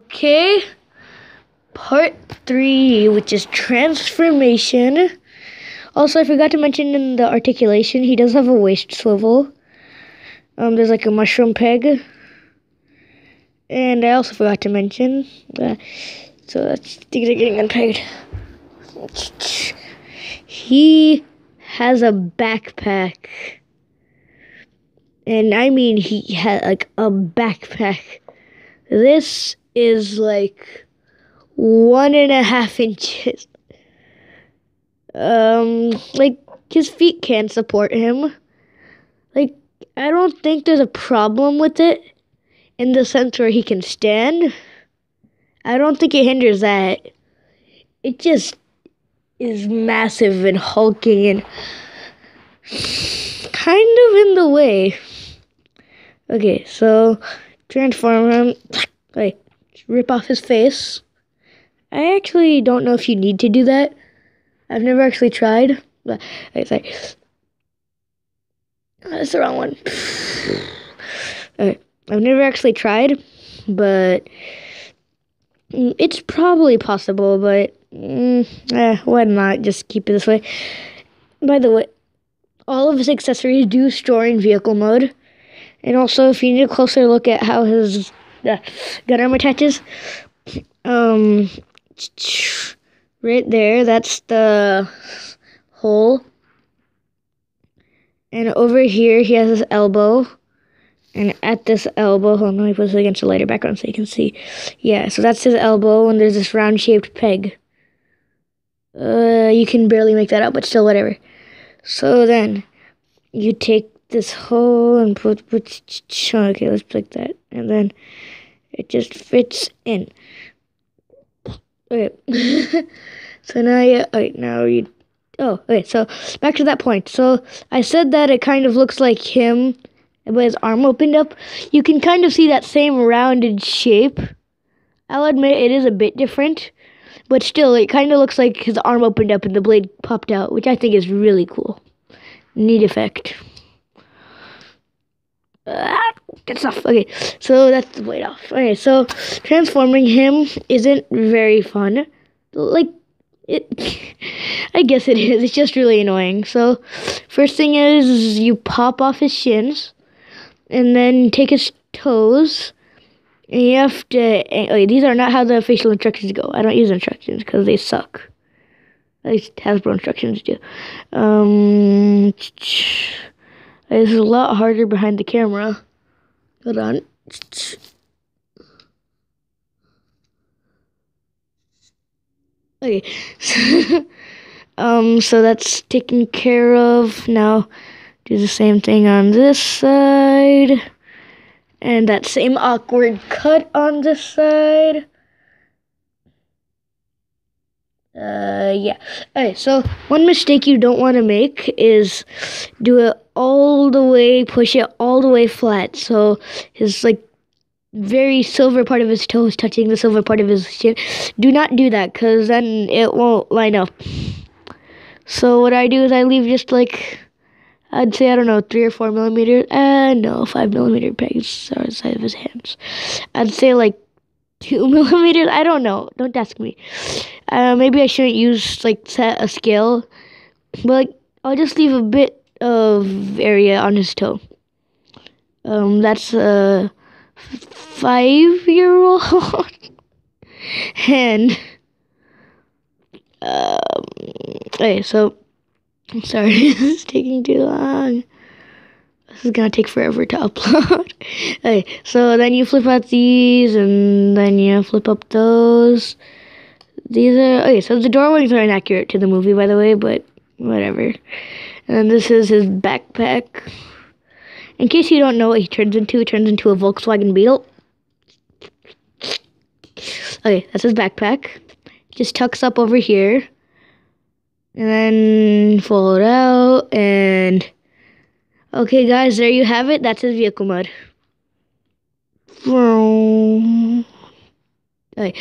Okay, part 3, which is transformation. Also, I forgot to mention in the articulation, he does have a waist swivel. There's like a mushroom peg. And I also forgot to mention that, so that's things are getting unpegged. He has a backpack. And I mean, he had like a backpack. This is like 1.5 inches. Like his feet can't support him. Like, I don't think there's a problem with it in the sense where he can stand. I don't think it hinders that. It just is massive and hulking and kind of in the way. Okay, so transform him. Like, rip off his face. I actually don't know if you need to do that. I've never actually tried. But, okay, sorry. That's the wrong one. Okay, I've never actually tried, but it's probably possible, but why not just keep it this way? By the way, all of his accessories do store in vehicle mode. And also, if you need a closer look at how his gun arm attaches, right there, that's the hole. And over here, he has his elbow. And at this elbow, hold on, let me put this against a lighter background so you can see. Yeah, so that's his elbow, and there's this round-shaped peg. You can barely make that out, but still, whatever. So then, you take this hole and put okay, let's like that. And then, it just fits in. Okay. So now okay, so back to that point. So I said that it kind of looks like him, but his arm opened up. You can kind of see that same rounded shape. I'll admit it is a bit different, but still, it kind of looks like his arm opened up and the blade popped out, which I think is really cool. Neat effect. Good stuff. Okay, so that's the blade off. Okay, so transforming him isn't very fun. Like, I guess it is. It's just really annoying. So, first thing is you pop off his shins, and then take his toes. And you have to. Okay, these are not how the facial instructions go. I don't use instructions because they suck. At least Hasbro instructions do. It's a lot harder behind the camera. Hold on. Okay. So that's taken care of. Now do the same thing on this side. And that same awkward cut on this side. Yeah. Okay, so one mistake you don't want to make is do it all the way, push it all the way flat. So his like very silver part of his toe is touching the silver part of his shin. Do not do that, because then it won't line up. So what I do is I leave just like, I'd say, I don't know, 3 or 4 millimeters. No, 5 millimeter pegs are the size of his hands. I'd say like 2 millimeters. I don't know. Don't ask me. Maybe I shouldn't use like set a scale, but like I'll just leave a bit of area on his toe. That's a 5-year-old, and okay. So I'm sorry, this is taking too long. This is gonna take forever to upload. Okay, so then you flip out these, and then you flip up those. These are okay. So the door wings are inaccurate to the movie, by the way, but whatever. And then this is his backpack. In case you don't know what he turns into, he turns into a Volkswagen Beetle. Okay, that's his backpack. Just tucks up over here. And then fold it out. And okay, guys, there you have it. That's his vehicle mode. Okay,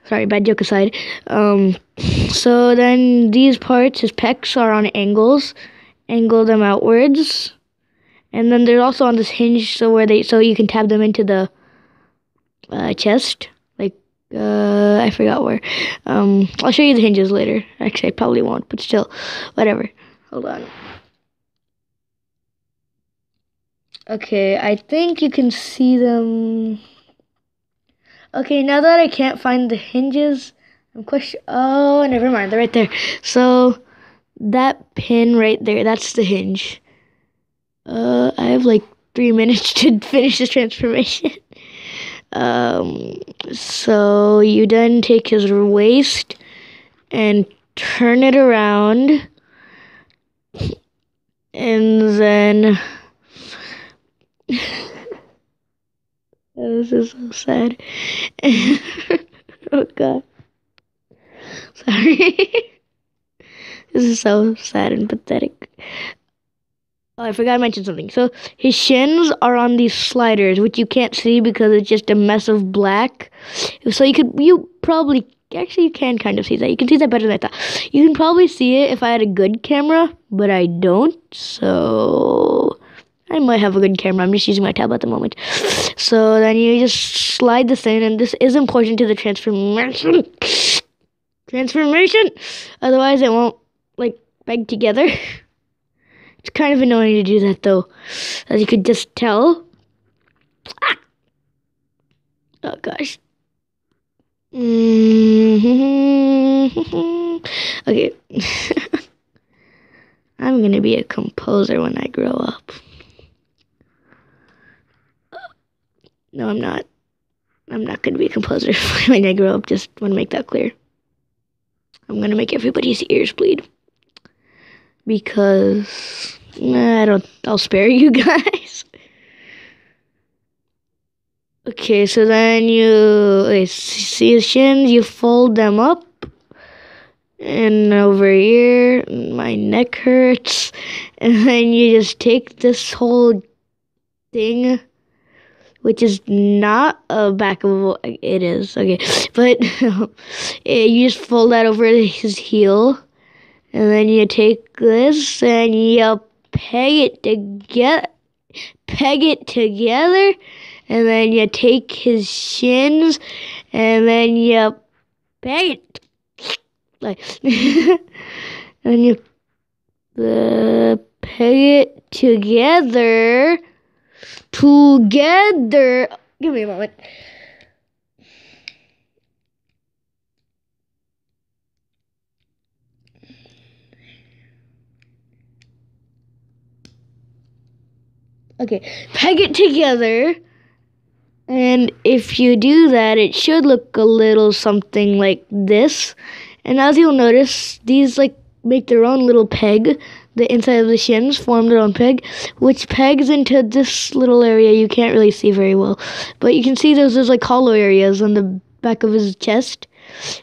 sorry, bad joke aside. So then these parts, his pecs are on angles. Angle them outwards. And then they're also on this hinge, so you can tab them into the chest, like I forgot where. I'll show you the hinges later. Actually, I probably won't, but still, whatever. Hold on. Okay, I think you can see them. Okay, now that I can't find the hinges, oh, never mind, they're right there. So that pin right there, that's the hinge. I have like 3 minutes to finish this transformation. So you then take his waist and turn it around, and then this is so sad. Oh god, sorry. This is so sad and pathetic. Oh, I forgot to mention something. So his shins are on these sliders, which you can't see because it's just a mess of black. So you probably, actually you can kind of see that. You can see that better than I thought. You can probably see it if I had a good camera, but I don't. So I might have a good camera. I'm just using my tablet at the moment. So then you just slide this in, and this is important to the transformation. Otherwise, it won't like peg together. It's kind of annoying to do that, though, as you could just tell. Ah! Oh, gosh. Okay. I'm going to be a composer when I grow up. No, I'm not. I'm not going to be a composer when I grow up. Just want to make that clear. I'm going to make everybody's ears bleed. Because I'll spare you guys. Okay, so then you see his shins, you fold them up, and over here my neck hurts, and then you just take this whole thing, which is not a back of it is, okay, but you just fold that over his heel. And then you take this and you peg it together, and then you take his shins and then you peg it like and you peg it together. Give me a moment. Okay, peg it together, and if you do that, it should look a little something like this. And as you'll notice, these like make their own little peg. The inside of the shins form their own peg, which pegs into this little area you can't really see very well. But you can see there's like hollow areas on the back of his chest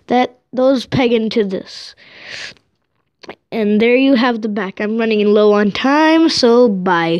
that those peg into this. And there you have the back. I'm running low on time, so bye.